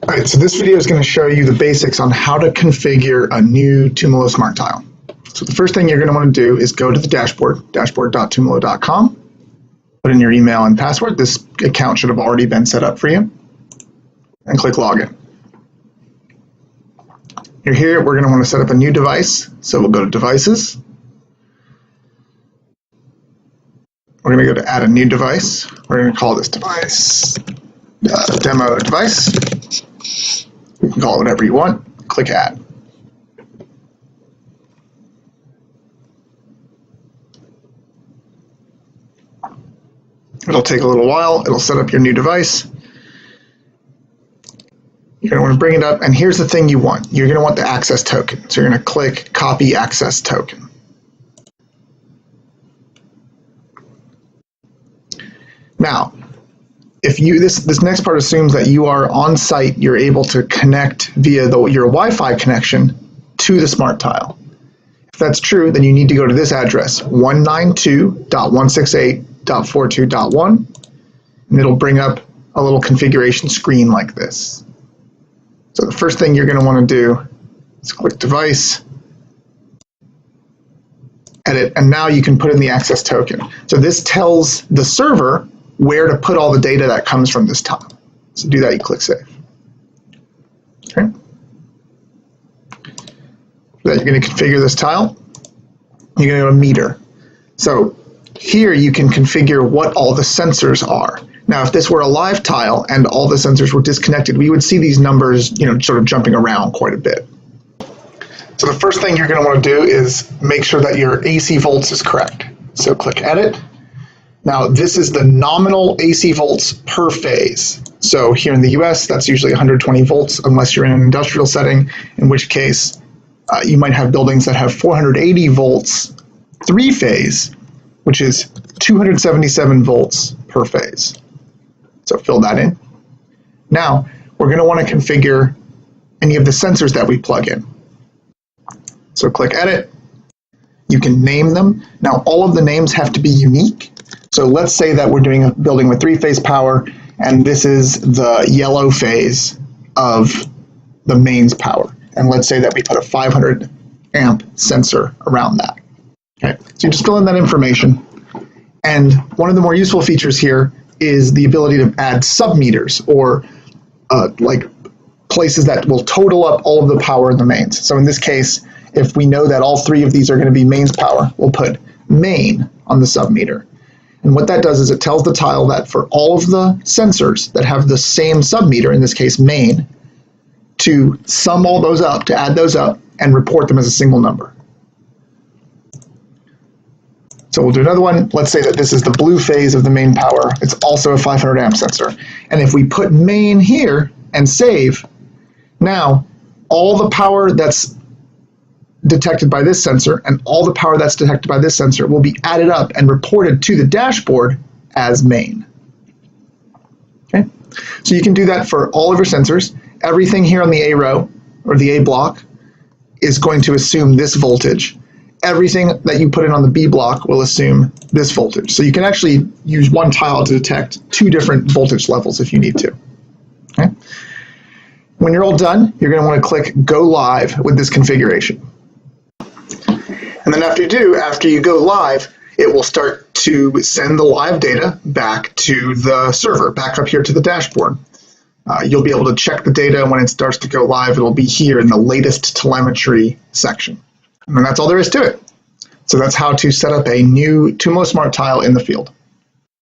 All right, so this video is going to show you the basics on how to configure a new Tumalow Smart Tile. So the first thing you're going to want to do is go to the dashboard, dashboard.tumalow.com, put in your email and password. This account should have already been set up for you, and click Login. You're here, we're going to want to set up a new device, so we'll go to Devices. We're going to go to Add a New Device. We're going to call this device Demo Device. You can call it whatever you want. Click Add. It'll take a little while. It'll set up your new device. You're going to want to bring it up, and here's the thing you want. You're going to want the access token. So you're going to click Copy Access Token. Now, if you this next part assumes that you are on site, you're able to connect via your Wi-Fi connection to the Smart Tile. If that's true, then you need to go to this address, 192.168.42.1, and it'll bring up a little configuration screen like this. So the first thing you're going to want to do is click Device, Edit, and now you can put in the access token. So this tells the server where to put all the data that comes from this tile. So to do that, you click Save. Okay. So you're going to configure this tile. You're going to go to Meter. So here you can configure what all the sensors are. Now, if this were a live tile and all the sensors were disconnected, we would see these numbers, sort of jumping around quite a bit. So the first thing you're going to want to do is make sure that your AC volts is correct. So click Edit. Now, this is the nominal AC volts per phase. So here in the US, that's usually 120 volts, unless you're in an industrial setting, in which case you might have buildings that have 480 volts three-phase, which is 277 volts per phase. So fill that in. Now, we're going to want to configure any of the sensors that we plug in. So click Edit. You can name them. Now, all of the names have to be unique. So let's say that we're doing a building with three-phase power, and this is the yellow phase of the mains power. And let's say that we put a 500 amp sensor around that. Okay, so you just fill in that information. And one of the more useful features here is the ability to add sub-meters, or like places that will total up all of the power in the mains. So in this case, if we know that all three of these are going to be mains power, we'll put main on the sub-meter. And what that does is it tells the tile that for all of the sensors that have the same sub-meter, in this case main, to sum all those up, to add those up, and report them as a single number. So we'll do another one. Let's say that this is the blue phase of the main power. It's also a 500 amp sensor. And if we put main here and save, now all the power that's detected by this sensor and all the power that's detected by this sensor will be added up and reported to the dashboard as main. Okay, so you can do that for all of your sensors. Everything here on the A row or the A block is going to assume this voltage. Everything that you put in on the B block will assume this voltage. So you can actually use one tile to detect two different voltage levels if you need to. Okay? When you're all done, you're going to want to click Go Live with this configuration. And then after you go live, it will start to send the live data back to the server, back up here to the dashboard. You'll be able to check the data when it starts to go live. It'll be here in the latest telemetry section. And that's all there is to it. So that's how to set up a new Tumalow Smart Tile in the field.